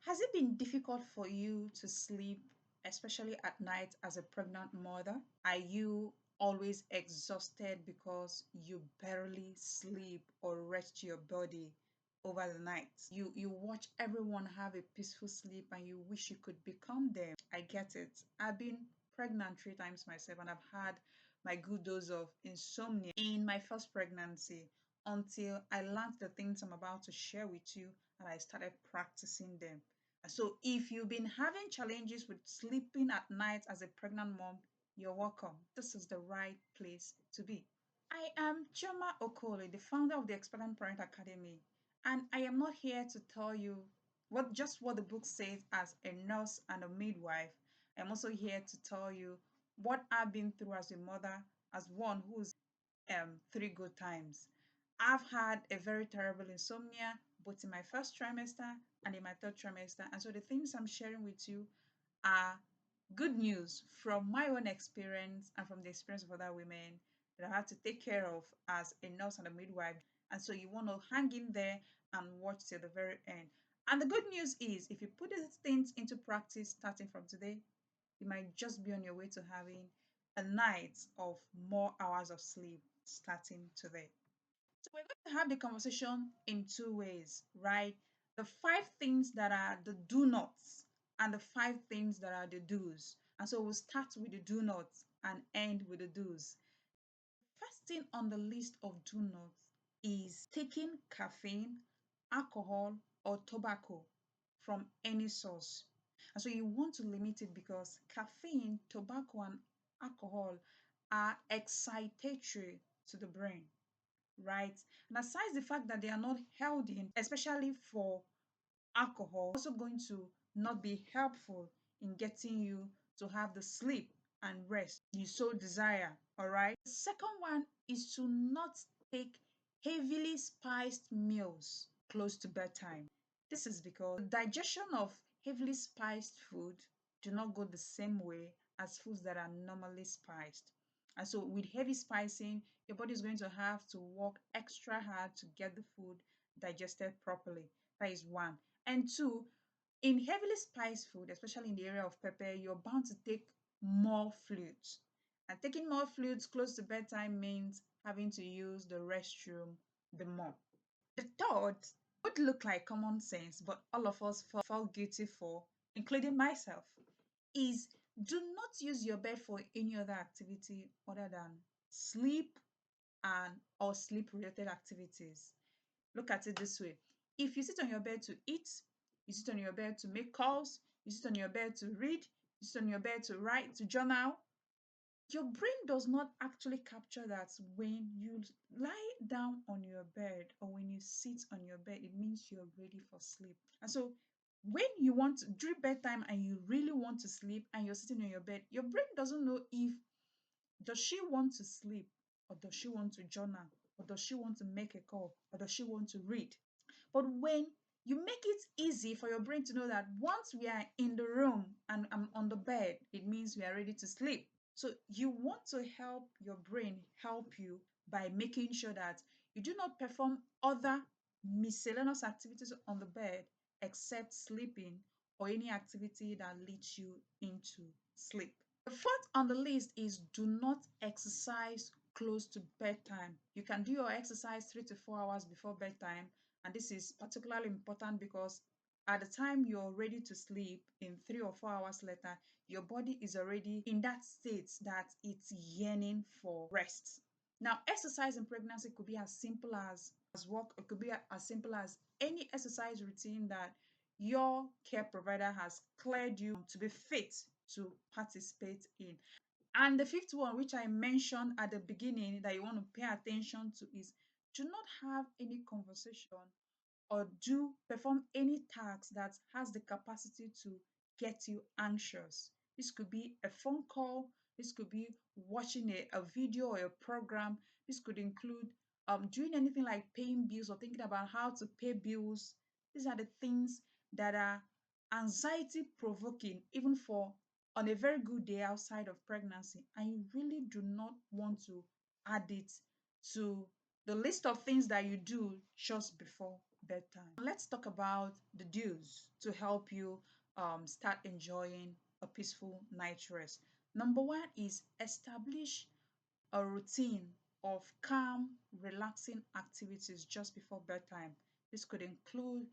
Has it been difficult for you to sleep, especially at night as a pregnant mother? Are you always exhausted because you barely sleep or rest your body over the night? You watch everyone have a peaceful sleep and you wish you could become them. I get it. I've been pregnant 3 times myself and I've had my good dose of insomnia in my first pregnancy until I learned the things I'm about to share with you and I started practicing them. So if you've been having challenges with sleeping at night as a pregnant mom, you're welcome. This is the right place to be. I am Choma Okole, the founder of the Expectant Parent Academy, and I am not here to tell you what the book says as a nurse and a midwife. I'm also here to tell you what I've been through as a mother, as one who's 3 good times. I've had a very terrible insomnia both in my first trimester and in my third trimester. And so the things I'm sharing with you are good news from my own experience and from the experience of other women that I had to take care of as a nurse and a midwife. And so you want to hang in there and watch till the very end. And the good news is, if you put these things into practice starting from today, you might just be on your way to having a night of more hours of sleep starting today. So we're going to have the conversation in two ways, right? The 5 things that are the do nots and the 5 things that are the do's. And so we'll start with the do nots and end with the do's. First thing on the list of do nots is taking caffeine, alcohol, or tobacco from any source. And so you want to limit it because caffeine, tobacco, and alcohol are excitatory to the brain, right? And aside the fact that they are not healthy, especially for alcohol, also going to not be helpful in getting you to have the sleep and rest you so desire. All right. The second one is to not take heavily spiced meals close to bedtime. This is because the digestion of heavily spiced food do not go the same way as foods that are normally spiced. And so with heavy spicing, your body is going to have to work extra hard to get the food digested properly. That is one. And two, in heavily spiced food, especially in the area of pepper, you're bound to take more fluids. And taking more fluids close to bedtime means having to use the restroom the more. The third would look like common sense, but all of us felt guilty for, including myself, is do not use your bed for any other activity other than sleep and or sleep related activities. Look at it this way. If you sit on your bed to eat, you sit on your bed to make calls, you sit on your bed to read, you sit on your bed to write, to journal, your brain does not actually capture that when you lie down on your bed or when you sit on your bed, it means you're ready for sleep. And so when you want to, during bedtime and you really want to sleep and you're sitting on your bed, your brain doesn't know if does she want to sleep or does she want to journal or does she want to make a call or does she want to read. But when you make it easy for your brain to know that once we are in the room and I'm on the bed, it means we are ready to sleep. So you want to help your brain help you by making sure that you do not perform other miscellaneous activities on the bed except sleeping or any activity that leads you into sleep. The fourth on the list is do not exercise close to bedtime. You can do your exercise 3 to 4 hours before bedtime, and this is particularly important because at the time you're ready to sleep in 3 or 4 hours later, your body is already in that state that it's yearning for rest. Now, exercise in pregnancy could be as simple as walk, it could be as simple as any exercise routine that your care provider has cleared you to be fit to participate in. And the fifth one, which I mentioned at the beginning that you want to pay attention to, is do not have any conversation or do perform any task that has the capacity to get you anxious. This could be a phone call, this could be watching a video or a program, this could include doing anything like paying bills or thinking about how to pay bills. These are the things that are anxiety provoking, even for on a very good day outside of pregnancy, and you really do not want to add it to the list of things that you do just before bedtime. Let's talk about the do's to help you start enjoying a peaceful night rest. Number one is establish a routine of calm, relaxing activities just before bedtime. This could include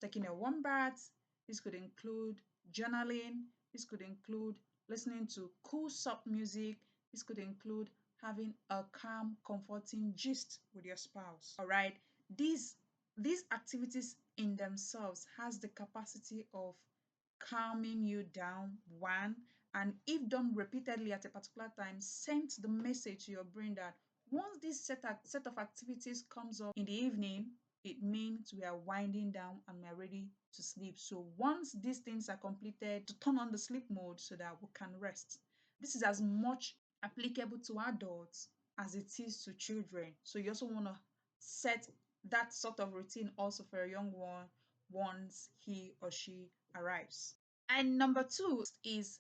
taking a warm bath, this could include journaling, this could include listening to cool soft music, this could include having a calm, comforting gist with your spouse. All right. These these activities in themselves has the capacity of calming you down, one, and if done repeatedly at a particular time, sends the message to your brain that once this set of activities comes up in the evening, it means we are winding down and we are ready to sleep. So once these things are completed, to turn on the sleep mode so that we can rest. This is as much applicable to adults as it is to children. So you also want to set that sort of routine also for a young one once he or she arrives. And number two is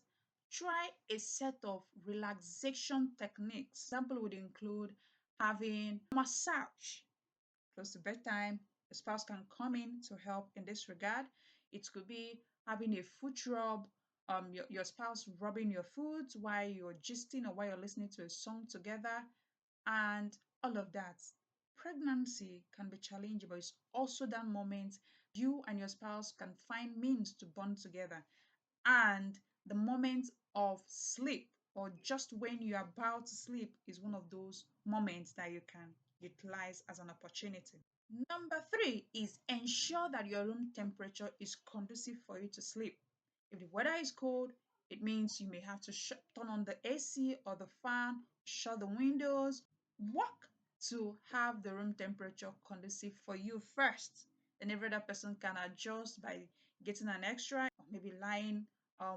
try a set of relaxation techniques. Example would include having massage close to bedtime. The spouse can come in to help in this regard. It could be having a foot rub, your spouse rubbing your foot while you're gisting or while you're listening to a song together, and all of that. Pregnancy can be challenging, but it's also that moment you and your spouse can find means to bond together. And the moment of sleep, or just when you're about to sleep, is one of those moments that you can utilize as an opportunity. Number three is ensure that your room temperature is conducive for you to sleep. If the weather is cold, it means you may have to turn on the AC or the fan, shut the windows, work to have the room temperature conducive for you first. Then every other person can adjust by getting an extra, or maybe lying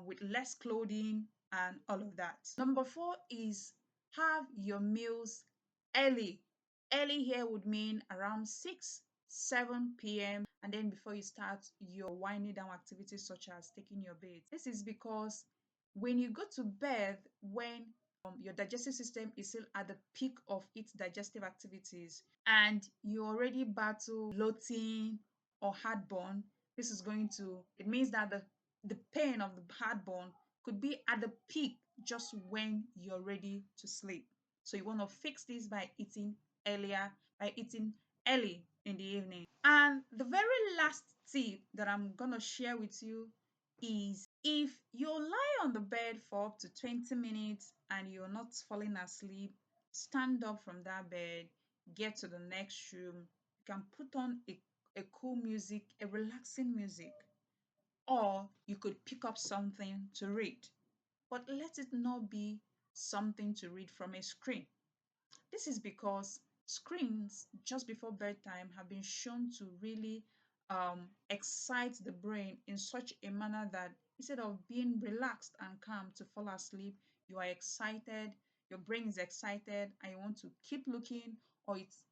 with less clothing and all of that. Number four is have your meals early. Early here would mean around 6, 7 p.m. and then before you start your winding down activities such as taking your bath. This is because when you go to bed, when your digestive system is still at the peak of its digestive activities and you already battle bloating or heartburn, this is going to, it means that the pain of the heartburn could be at the peak just when you're ready to sleep. So you want to fix this by eating earlier, by eating early in the evening. And the very last tip that I'm going to share with you is if you lie on the bed for up to 20 minutes and you're not falling asleep, stand up from that bed, get to the next room. You can put on a cool music, a relaxing music, or you could pick up something to read. But let it not be something to read from a screen. This is because screens just before bedtime have been shown to really excite the brain in such a manner that instead of being relaxed and calm to fall asleep, you are excited, your brain is excited, and you want to keep looking, or it's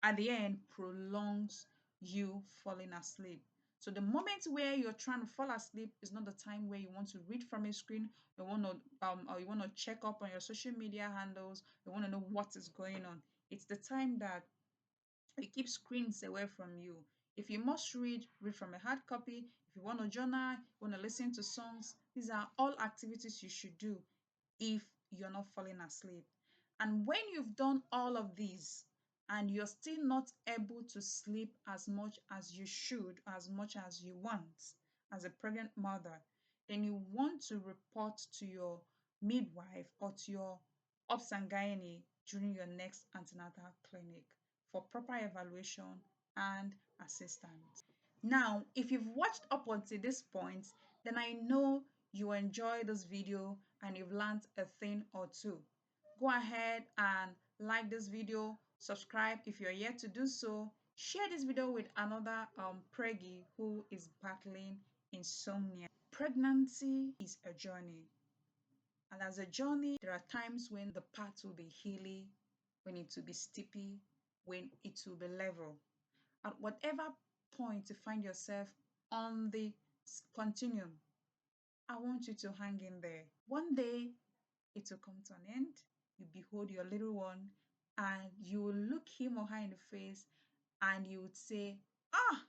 at the end prolongs you falling asleep. So the moment where you're trying to fall asleep is not the time where you want to read from a screen, you want to or you want to check up on your social media handles, you want to know what is going on. It's the time that you keep screens away from you. If you must read, read from a hard copy. If you want to journal, you want to listen to songs, these are all activities you should do if you're not falling asleep. And when you've done all of these and you're still not able to sleep as much as you should, as much as you want, as a pregnant mother, then you want to report to your midwife or to your obs and gynae during your next antenatal clinic for proper evaluation and assistance. Now, if you've watched up until this point, then I know you enjoy this video and you've learned a thing or two. Go ahead and like this video, subscribe if you're yet to do so, share this video with another preggy who is battling insomnia. Pregnancy is a journey, and as a journey, there are times when the path will be hilly, when it will be steepy, when it will be level. At whatever point you find yourself on the continuum, I want you to hang in there. One day it will come to an end. You behold your little one and you will look him or her in the face and you would say, ah,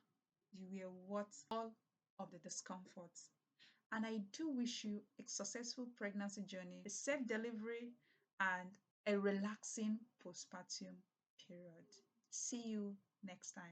You were worth all of the discomforts. And I do wish you a successful pregnancy journey, a safe delivery, and a relaxing postpartum period. See you next time.